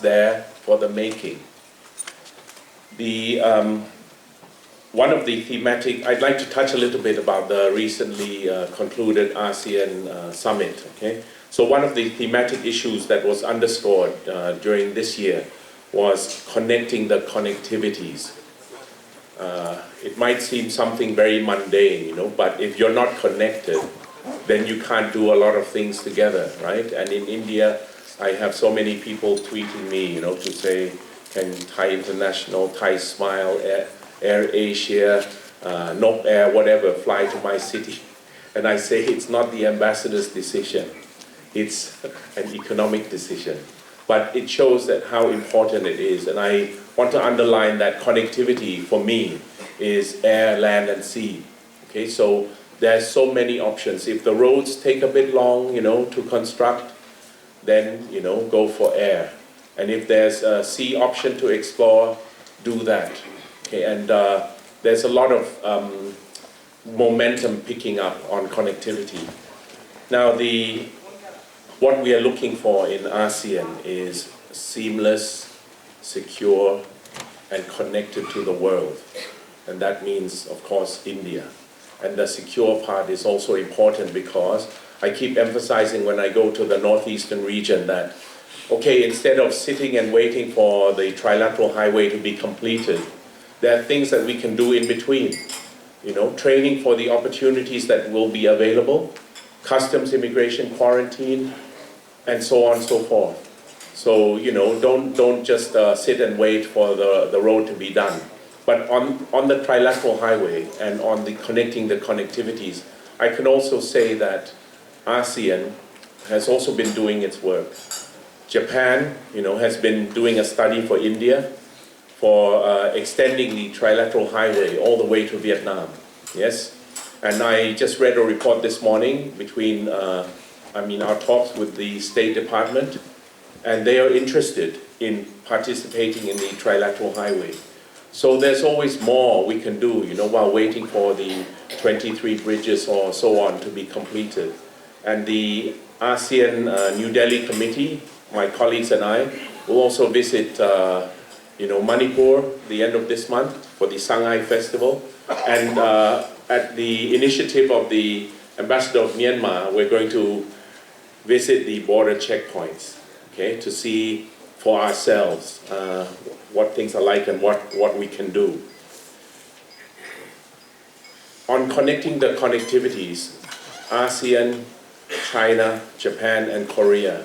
there for the making. One of the thematic, I'd like to touch a little bit about the recently concluded ASEAN summit. Okay, so one of the thematic issues that was underscored during this year was connecting the connectivities. It might seem something very mundane, but if you're not connected, then you can't do a lot of things together, right? And in India, I have so many people tweeting me, to say, can Thai International, Thai Smile, Air Asia, Nok Air, whatever, fly to my city? And I say it's not the ambassador's decision. It's an economic decision. But it shows that how important it is. And I want to underline that connectivity for me is air, land, and sea. Okay, so there's so many options. If the roads take a bit long, to construct, then, go for air. And if there's a sea option to explore, do that. Okay, and there's a lot of momentum picking up on connectivity. Now, what we are looking for in ASEAN is seamless, secure, and connected to the world. And that means, of course, India. And the secure part is also important because I keep emphasizing when I go to the northeastern region that, okay, instead of sitting and waiting for the trilateral highway to be completed, there are things that we can do in between. Training for the opportunities that will be available, customs, immigration, quarantine, and so on and so forth. So, don't just sit and wait for the road to be done. But on the trilateral highway and on the connecting the connectivities, I can also say that ASEAN has also been doing its work. Japan, has been doing a study for India for extending the trilateral highway all the way to Vietnam. Yes, and I just read a report this morning between, our talks with the State Department, and they are interested in participating in the trilateral highway. So there's always more we can do, while waiting for the 23 bridges or so on to be completed. And the ASEAN New Delhi Committee, my colleagues and I, will also visit, Manipur the end of this month for the Shanghai Festival. And at the initiative of the Ambassador of Myanmar, we're going to visit the border checkpoints, okay, to see for ourselves what things are like and what we can do. On connecting the connectivities, ASEAN, China, Japan, and Korea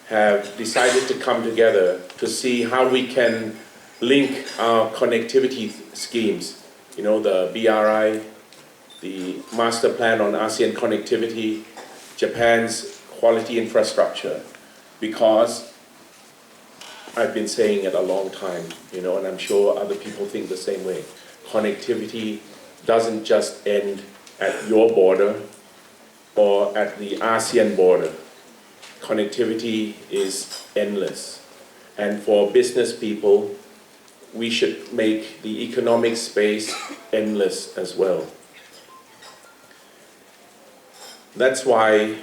have decided to come together to see how we can link our connectivity schemes, the BRI, the Master Plan on ASEAN Connectivity, Japan's quality infrastructure, because I've been saying it a long time, and I'm sure other people think the same way. Connectivity doesn't just end at your border or at the ASEAN border. Connectivity is endless. And for business people, we should make the economic space endless as well. That's why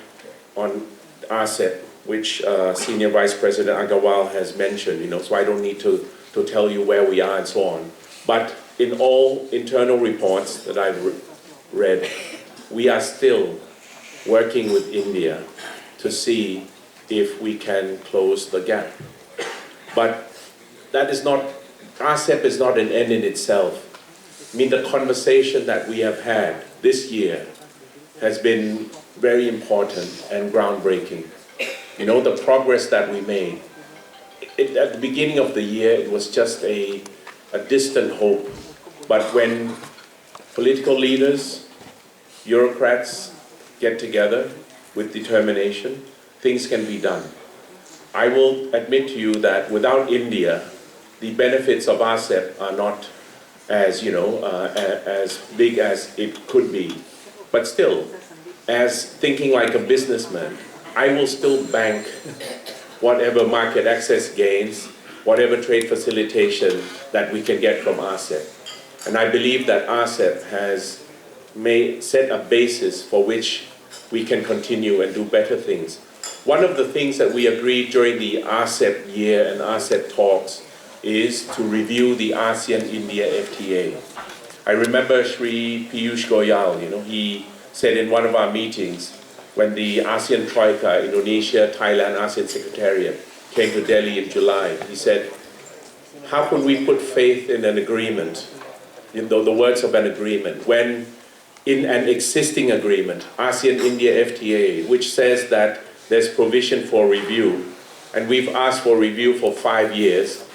on RCEP, which Senior Vice President Agarwal has mentioned, so I don't need to tell you where we are and so on. But in all internal reports that I've read, we are still working with India to see if we can close the gap. But that is not, RCEP is not an end in itself. The conversation that we have had this year has been very important and groundbreaking. The progress that we made. At the beginning of the year, it was just a distant hope. But when political leaders, bureaucrats get together with determination, things can be done. I will admit to you that without India, the benefits of RCEP are not as, as big as it could be. But still, as thinking like a businessman, I will still bank whatever market access gains, whatever trade facilitation that we can get from RCEP. And I believe that RCEP has set a basis for which we can continue and do better things. one of the things that we agreed during the RCEP year and RCEP talks is to review the ASEAN-India FTA. I remember Sri Piyush Goyal, he said in one of our meetings when the ASEAN Troika, Indonesia, Thailand, ASEAN Secretariat came to Delhi in July, he said, how can we put faith in an agreement, the words of an agreement, when in an existing agreement, ASEAN-India FTA, which says that there's provision for review, and we've asked for review for 5 years,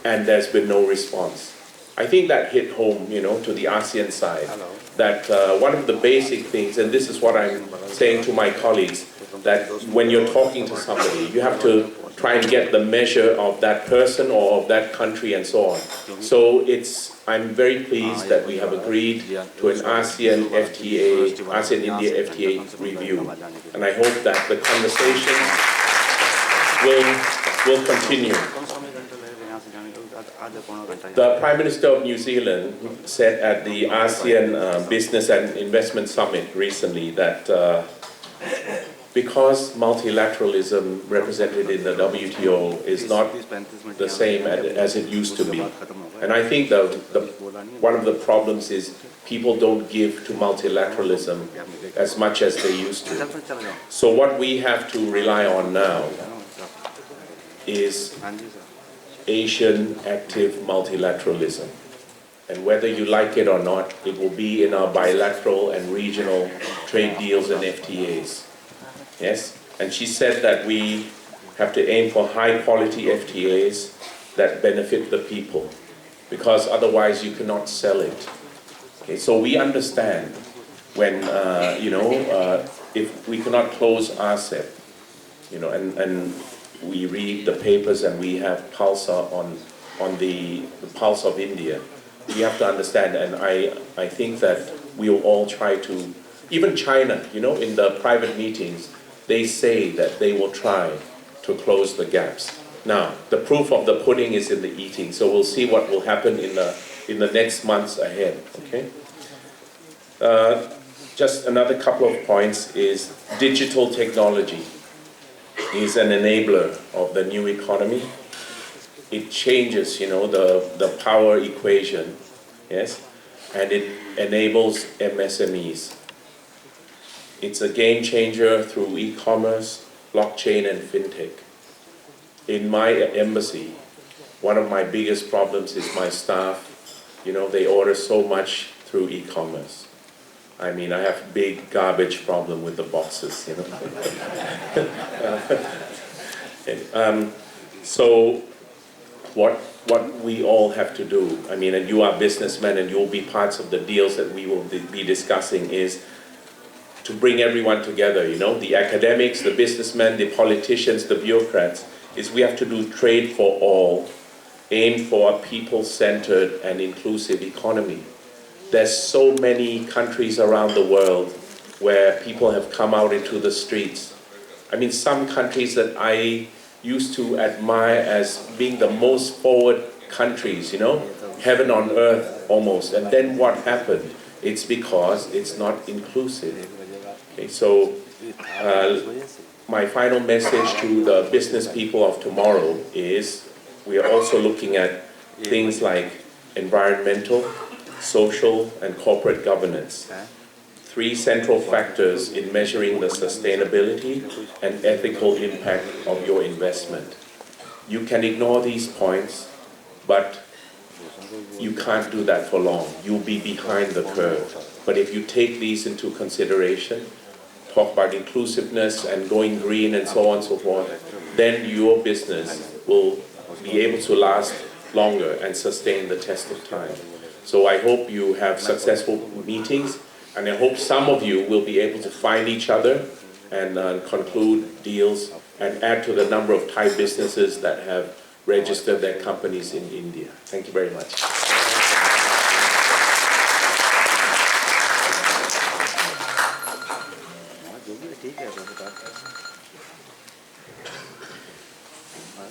and there's been no response. I think that hit home, to the ASEAN side, that one of the basic things, and this is what I'm saying to my colleagues, that when you're talking to somebody, you have to try and get the measure of that person or of that country and so on. So I'm very pleased that we have agreed to an ASEAN FTA, ASEAN-India FTA review. And I hope that the conversations will continue. The Prime Minister of New Zealand said at the ASEAN Business and Investment Summit recently that because multilateralism represented in the WTO is not the same as it used to be. And I think one of the problems is people don't give to multilateralism as much as they used to. So what we have to rely on now is Asian active multilateralism. And whether you like it or not, it will be in our bilateral and regional trade deals and FTAs. Yes? And she said that we have to aim for high quality FTAs that benefit the people, because otherwise you cannot sell it. Okay? So we understand when, if we cannot close RCEP, and we read the papers and we have Pulsar on the pulse of India, we have to understand, and I think that we will all try to, even China, in the private meetings, they say that they will try to close the gaps. Now, the proof of the pudding is in the eating, so we'll see what will happen in the next months ahead, okay? Just another couple of points is digital technology is an enabler of the new economy. It changes, the power equation, yes? And it enables MSMEs. It's a game changer through e-commerce, blockchain, and fintech. In my embassy, one of my biggest problems is my staff. They order so much through e-commerce. I mean, I have a big garbage problem with the boxes, So what we all have to do, and you are businessmen and you'll be parts of the deals that we will be discussing, is to bring everyone together, the academics, the businessmen, the politicians, the bureaucrats, is we have to do trade for all, aim for a people-centered and inclusive economy. There's so many countries around the world where people have come out into the streets. Some countries that I used to admire as being the most forward countries, heaven on earth almost. And then what happened? It's because it's not inclusive. Okay, so my final message to the business people of tomorrow is we are also looking at things like environmental, social, and corporate governance. 3 central factors in measuring the sustainability and ethical impact of your investment. You can ignore these points, but you can't do that for long. You'll be behind the curve. But if you take these into consideration, talk about inclusiveness and going green and so on and so forth, then your business will be able to last longer and sustain the test of time. So I hope you have successful meetings, and I hope some of you will be able to find each other and conclude deals and add to the number of Thai businesses that have registered their companies in India. Thank you very much.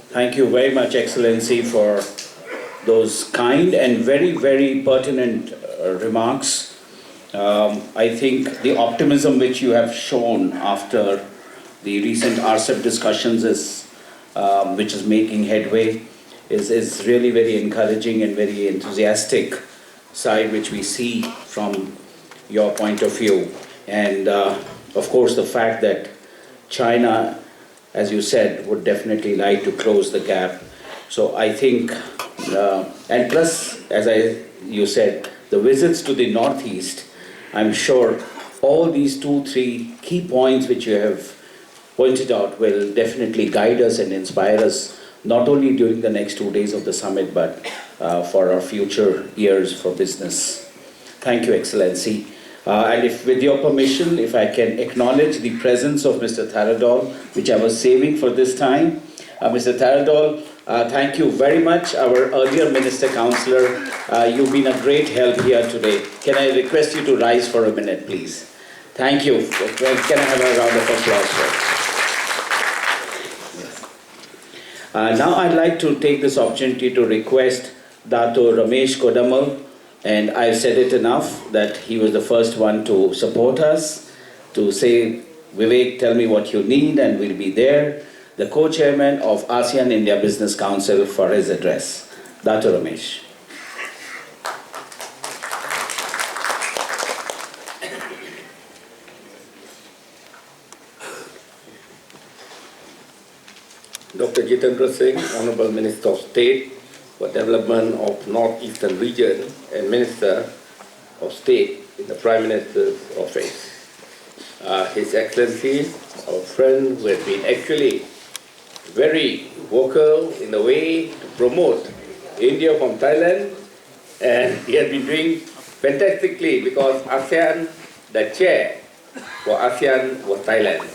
Thank you very much, Excellency, for those kind and very, very pertinent remarks. I think the optimism which you have shown after the recent RCEP discussions which is making headway is really very encouraging and very enthusiastic side which we see from your point of view. And of course the fact that China, as you said, would definitely like to close the gap. So I think, and plus, as you said, the visits to the Northeast, I'm sure all these 2-3 key points which you have pointed out will definitely guide us and inspire us, not only during the next 2 days of the summit, but for our future years for business. Thank you, Excellency. And if, with your permission, if I can acknowledge the presence of Mr. Tharadol, which I was saving for this time. Mr. Tharadol, thank you very much. Our earlier Minister Councillor, you've been a great help here today. Can I request you to rise for a minute, please? Thank you. Can I have a round of applause for now I'd like to take this opportunity to request Dato Ramesh Kodamal, and I've said it enough that he was the first one to support us, to say, Vivek, tell me what you need and we'll be there. The co-chairman of ASEAN India Business Council for his address. Dato Ramesh. Dr. Jitendra Singh, Honorable Minister of State for Development of Northeastern Region and Minister of State in the Prime Minister's Office. His Excellency, our friend who has been actually very vocal in the way to promote India from Thailand, and he has been doing fantastically because ASEAN, the chair for ASEAN was Thailand.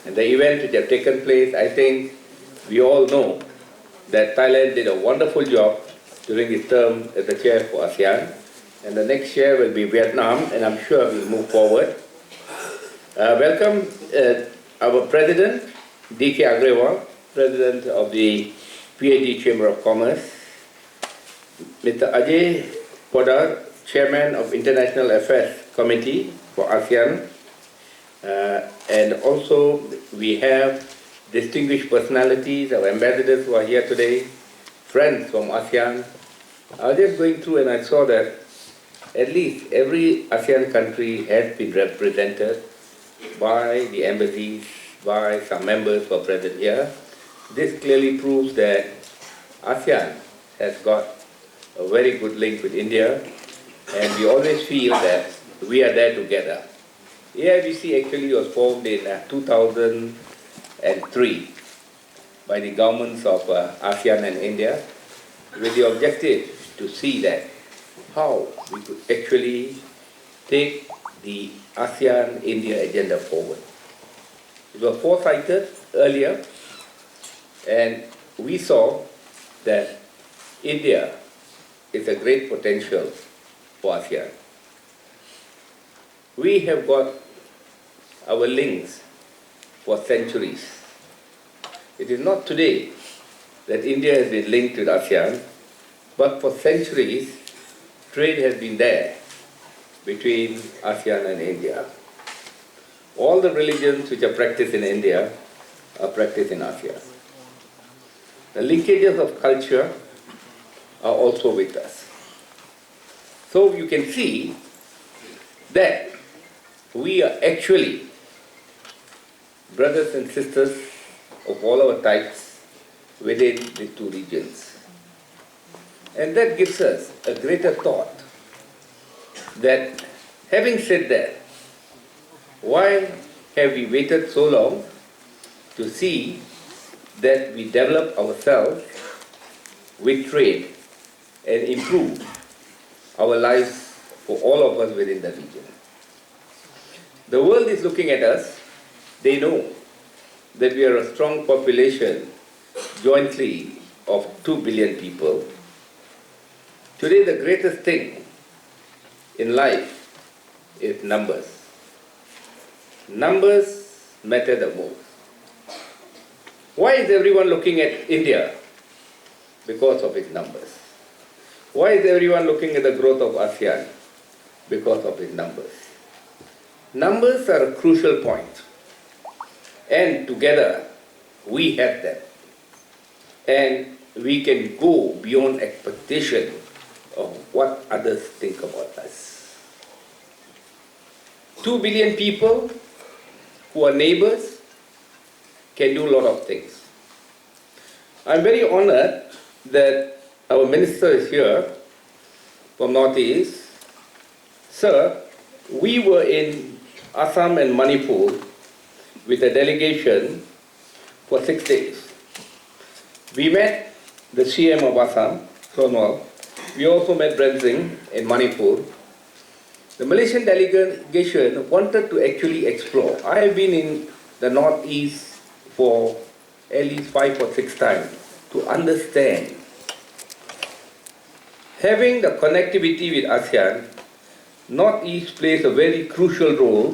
And the events which have taken place, I think we all know that Thailand did a wonderful job during his term as the chair for ASEAN. And the next chair will be Vietnam, and I'm sure we'll move forward. Welcome our President, D.K. Agrawal, President of the PhD Chamber of Commerce, Mr. Ajay Podar, Chairman of International Affairs Committee for ASEAN, and also we have distinguished personalities, our ambassadors who are here today, friends from ASEAN. I was just going through and I saw that at least every ASEAN country has been represented by the embassies, by some members who are present here. This clearly proves that ASEAN has got a very good link with India, and we always feel that we are there together. AIBC actually was formed in 2003 by the governments of ASEAN and India with the objective to see that how we could actually take the ASEAN-India agenda forward. It was foresighted earlier, and we saw that India is a great potential for ASEAN. We have got our links for centuries. It is not today that India has been linked with ASEAN, but for centuries, trade has been there between ASEAN and India. All the religions which are practiced in India are practiced in ASEAN. The linkages of culture are also with us. So you can see that we are actually brothers and sisters of all our types within the two regions. And that gives us a greater thought that, having said that, why have we waited so long to see that we develop ourselves with trade and improve our lives for all of us within the region? The world is looking at us. They know that we are a strong population jointly of 2 billion people. Today the greatest thing in life is numbers. Numbers matter the most. Why is everyone looking at India? Because of its numbers. Why is everyone looking at the growth of ASEAN? Because of its numbers. Numbers are a crucial point. And together, we have that. And we can go beyond expectation of what others think about us. 2 billion people who are neighbors can do a lot of things. I'm very honored that our minister is here from Northeast. Sir, we were in Assam and Manipur with a delegation for 6 days. We met the CM of Assam, Sonwal. We also met Brenzing in Manipur. The Malaysian delegation wanted to actually explore. I have been in the Northeast for at least 5 or 6 times to understand. Having the connectivity with ASEAN, Northeast plays a very crucial role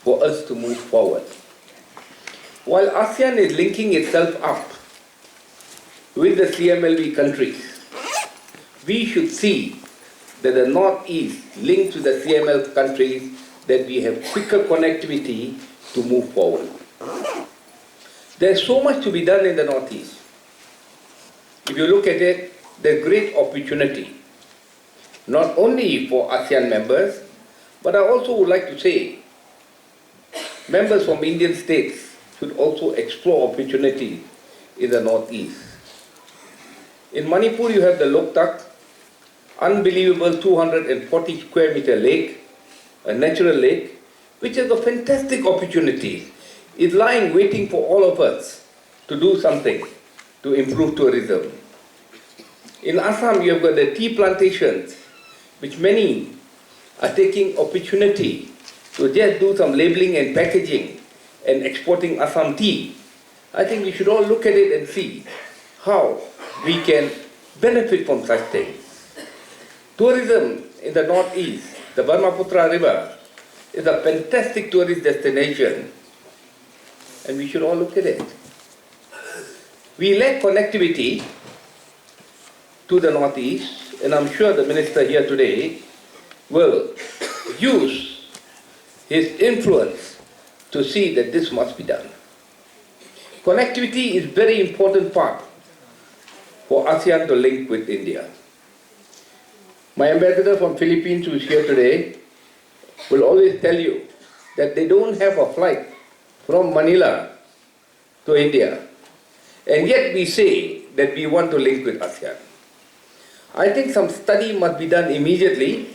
for us to move forward. While ASEAN is linking itself up with the CMLV countries, we should see that the Northeast linked to the CML countries, that we have quicker connectivity to move forward. There's so much to be done in the Northeast. If you look at it, there's great opportunity, not only for ASEAN members, but I also would like to say, members from Indian states should also explore opportunities in the Northeast. In Manipur, you have the Loktak, unbelievable 240 square meter lake, a natural lake, which is a fantastic opportunity. It's lying waiting for all of us to do something to improve tourism. In Assam, you have got the tea plantations, which many are taking opportunity to just do some labeling and packaging and exporting Assam tea. I think we should all look at it and see how we can benefit from such things. Tourism in the Northeast, the Brahmaputra River, is a fantastic tourist destination, and we should all look at it. We lack connectivity to the Northeast, and I'm sure the minister here today will use his influence to see that this must be done. Connectivity is a very important part for ASEAN to link with India. My ambassador from Philippines, who is here today, will always tell you that they don't have a flight from Manila to India, and yet we say that we want to link with ASEAN. I think some study must be done immediately,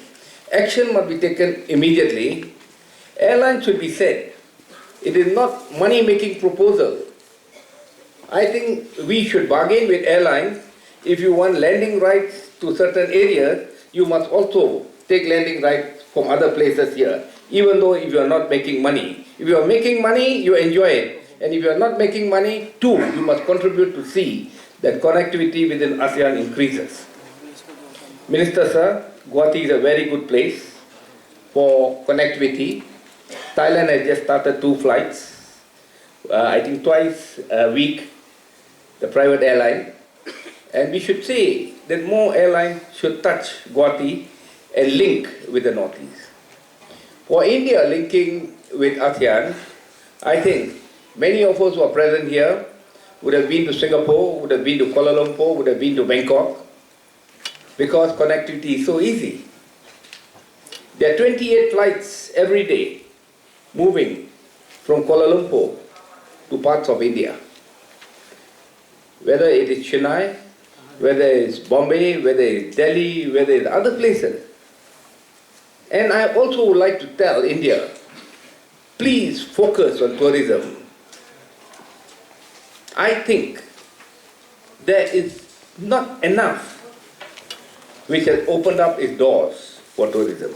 action must be taken immediately. Airlines should be said, it is not money-making proposal. I think we should bargain with airlines. If you want landing rights to certain areas, you must also take landing rights from other places here, even though if you are not making money. If you are making money, you enjoy it. And if you are not making money, too, you must contribute to see that connectivity within ASEAN increases. Minister sir, Guwahati is a very good place for connectivity. Thailand has just started 2 flights, I think twice a week, the private airline. And we should say that more airlines should touch Guwahati and link with the Northeast. For India linking with ASEAN, I think many of us who are present here would have been to Singapore, would have been to Kuala Lumpur, would have been to Bangkok, because connectivity is so easy. There are 28 flights every day moving from Kuala Lumpur to parts of India. Whether it is Chennai, whether it's Bombay, whether it's Delhi, whether it's other places. And I also would like to tell India, please focus on tourism. I think there is not enough which has opened up its doors for tourism.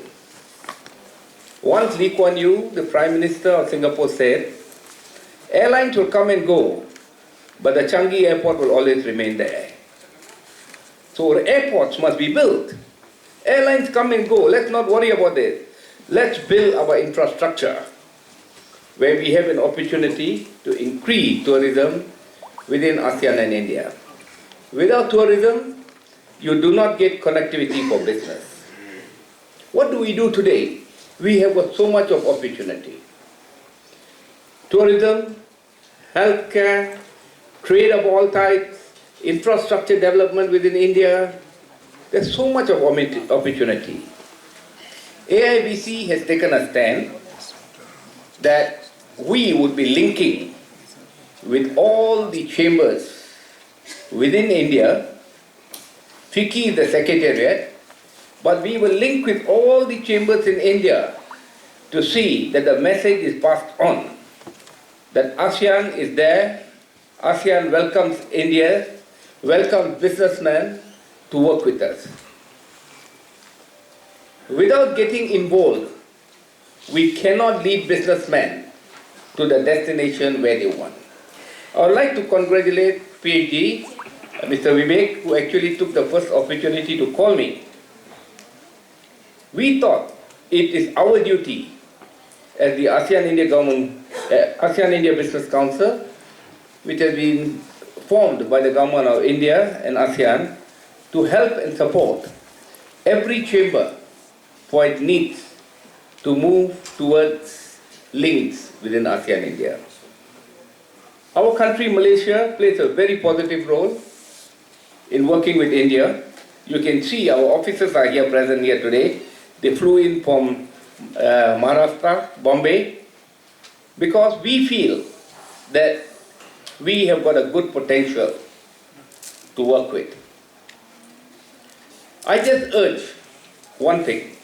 Once Lee Kuan Yew, the Prime Minister of Singapore, said, airlines will come and go, but the Changi airport will always remain there. So airports must be built. Airlines come and go, let's not worry about this. Let's build our infrastructure where we have an opportunity to increase tourism within ASEAN and India. Without tourism, you do not get connectivity for business. What do we do today? We have got so much of opportunity. Tourism healthcare, trade of all types, infrastructure development within India. There's so much of opportunity. AIBC has taken a stand that we would be linking with all the chambers within India. FICCI is the secretariat, but we will link with all the chambers in India to see that the message is passed on, that ASEAN is there, ASEAN welcomes India, welcomes businessmen to work with us. Without getting involved, we cannot lead businessmen to the destination where they want. I would like to congratulate PhD, Mr. Vivek, who actually took the first opportunity to call me. We thought it is our duty as the ASEAN-India government, ASEAN-India Business Council, which has been formed by the government of India and ASEAN, to help and support every chamber for its needs to move towards links within ASEAN-India. Our country, Malaysia, plays a very positive role in working with India. You can see our officers are here present here today. They flew in from Maharashtra, Bombay, because we feel that we have got a good potential to work with. I just urge one thing.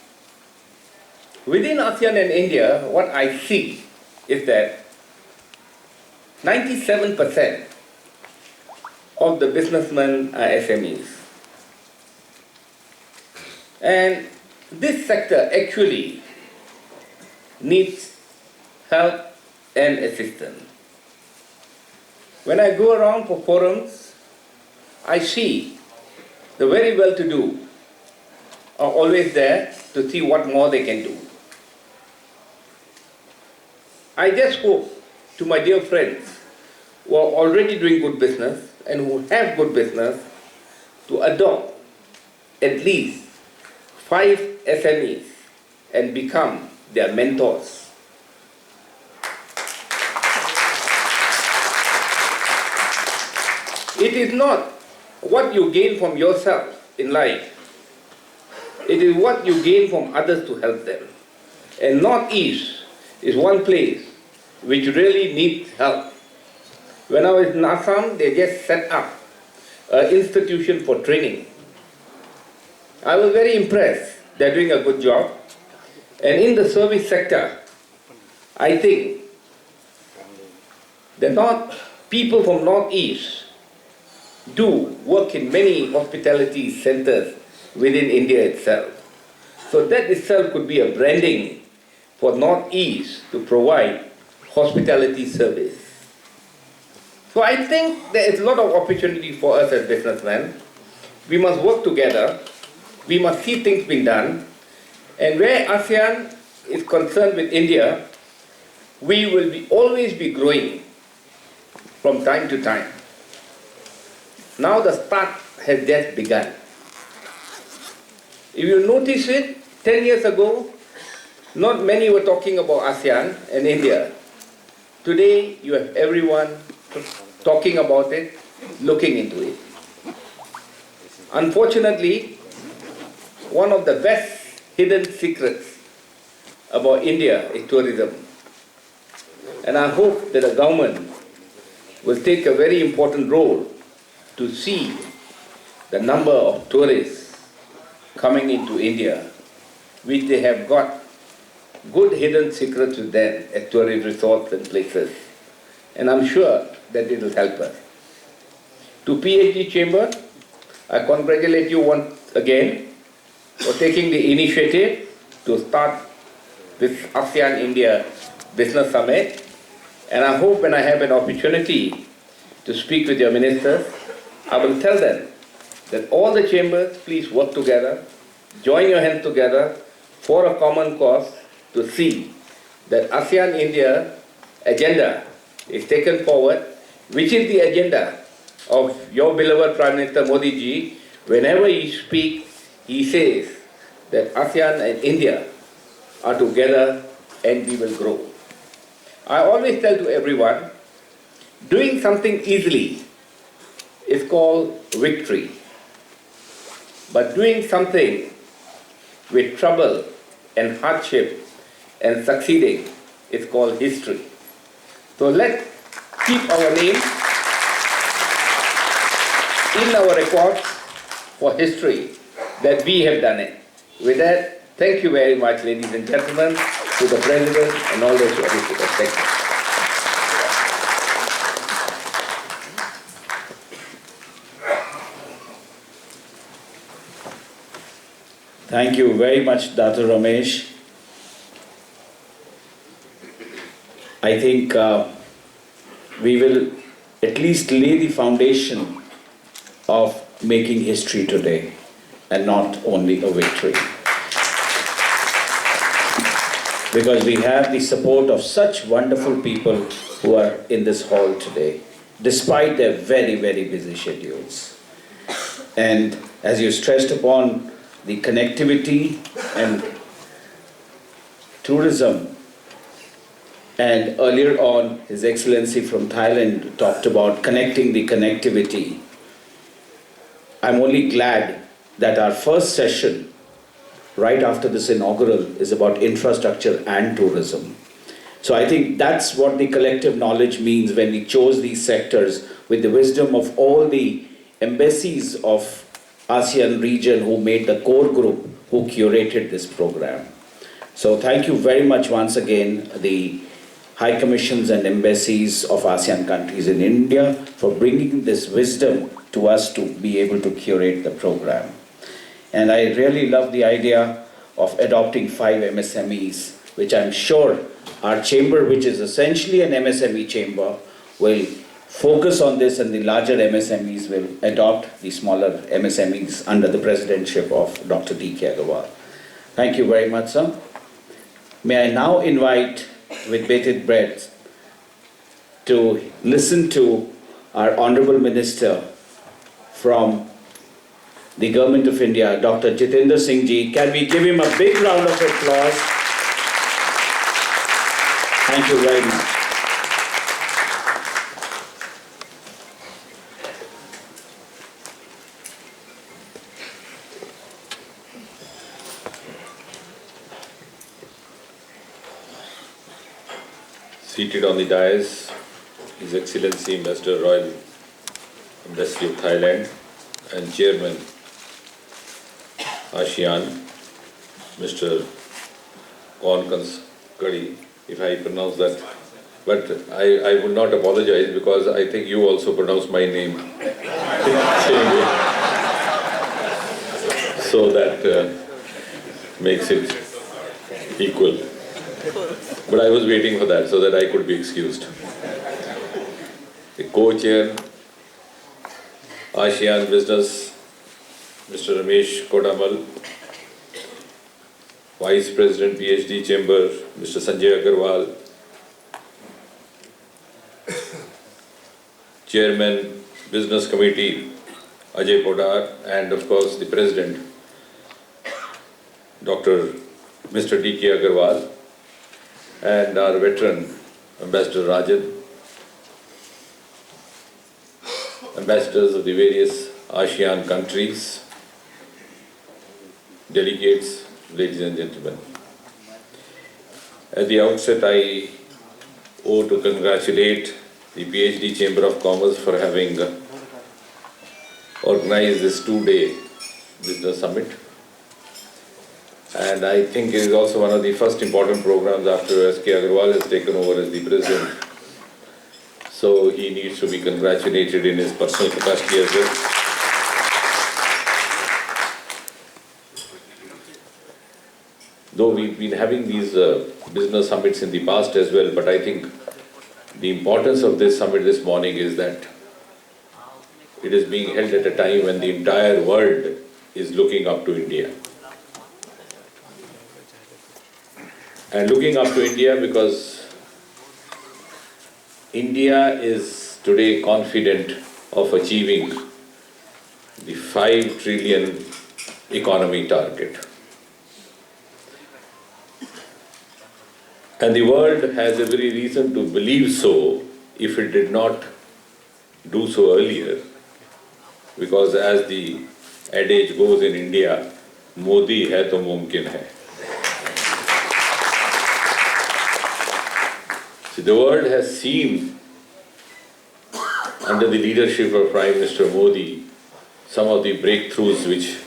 Within ASEAN and India, what I see is that 97% of the businessmen are SMEs. And this sector actually needs help and assistance. When I go around for forums, I see the very well-to-do are always there to see what more they can do. I just hope to my dear friends who are already doing good business and who have good business to adopt at least 5 SMEs and become their mentors. It is not what you gain from yourself in life. It is what you gain from others to help them. And Northeast is one place which really needs help. When I was in Assam, they just set up an institution for training. I was very impressed. They're doing a good job. And in the service sector, I think the people from Northeast do work in many hospitality centers within India itself. So that itself could be a branding for Northeast to provide hospitality service. So I think there is a lot of opportunity for us as businessmen. We must work together. We must see things being done. And where ASEAN is concerned with India, we will always be growing from time to time. Now the start has just begun. If you notice it, 10 years ago, not many were talking about ASEAN and India. Today, you have everyone talking about it, looking into it. Unfortunately, one of the best hidden secrets about India is tourism. And I hope that the government will take a very important role to see the number of tourists coming into India, which they have got good hidden secrets with them at tourist resorts and places. And I'm sure that it will help us. To PhD Chamber, I congratulate you once again for taking the initiative to start this ASEAN-India Business Summit. And I hope when I have an opportunity to speak with your ministers, I will tell them that all the chambers, please work together, join your hands together for a common cause to see that ASEAN-India agenda is taken forward, which is the agenda of your beloved Prime Minister Modi ji. Whenever he speaks, he says that ASEAN and India are together and we will grow. I always tell to everyone Doing something easily is called victory. But doing something with trouble and hardship and succeeding is called history. So let's keep our name in our records for history that we have done it. With that, thank you very much, ladies and gentlemen, to the President and all those who are here. Thank you. Thank you very much, Dr. Ramesh. I think we will at least lay the foundation of making history today and not only a victory. Because we have the support of such wonderful people who are in this hall today, despite their very, very busy schedules. And as you stressed upon the connectivity and tourism, and earlier on, His Excellency from Thailand talked about connecting the connectivity. I'm only glad that our first session, right after this inaugural, is about infrastructure and tourism. So I think that's what the collective knowledge means when we chose these sectors with the wisdom of all the embassies of ASEAN region who made the core group who curated this program. So thank you very much once again, the High Commissions and embassies of ASEAN countries in India for bringing this wisdom to us to be able to curate the program. And I really love the idea of adopting 5 MSMEs, which I'm sure our chamber, which is essentially an MSME chamber, will focus on this, and the larger MSMEs will adopt the smaller MSMEs under the presidentship of Dr. D.K. Agarwal. Thank you very much, sir. May I now invite, with bated breath, to listen to our Honorable Minister from the Government of India, Dr. Jitendra Singh Ji. Can we give him a big round of applause? Thank you very much. Seated on the dais, His Excellency Mr. Royal Embassy of Thailand and Chairman ASEAN, Mr. Kadi, if I pronounce that, but I would not apologize because I think you also pronounce my name same way. So that makes it equal. But I was waiting for that so that I could be excused. The co-chair, ASEAN Business, Mr. Ramesh Kodamal, Vice President, PhD Chamber, Mr. Sanjay Agarwal, Chairman, Business Committee, Ajay Podar, and of course the President, Mr. D.K. Agarwal, and our veteran, Ambassador Rajan, ambassadors of the various ASEAN countries, delegates, ladies and gentlemen. At the outset, I owe to congratulate the PhD Chamber of Commerce for having organized this 2-day business summit. And I think it is also one of the first important programs after S.K. Agarwal has taken over as the president. So he needs to be congratulated in his personal capacity as well. Though we've been having these business summits in the past as well, but I think the importance of this summit this morning is that it is being held at a time when the entire world is looking up to India. And looking up to India because India is today confident of achieving the 5 trillion economy target. And the world has every reason to believe so if it did not do so earlier, because as the adage goes in India, Modi hai to mumkin hai. See, the world has seen under the leadership of Prime Minister Modi some of the breakthroughs which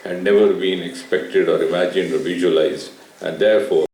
had never been expected or imagined or visualized, and therefore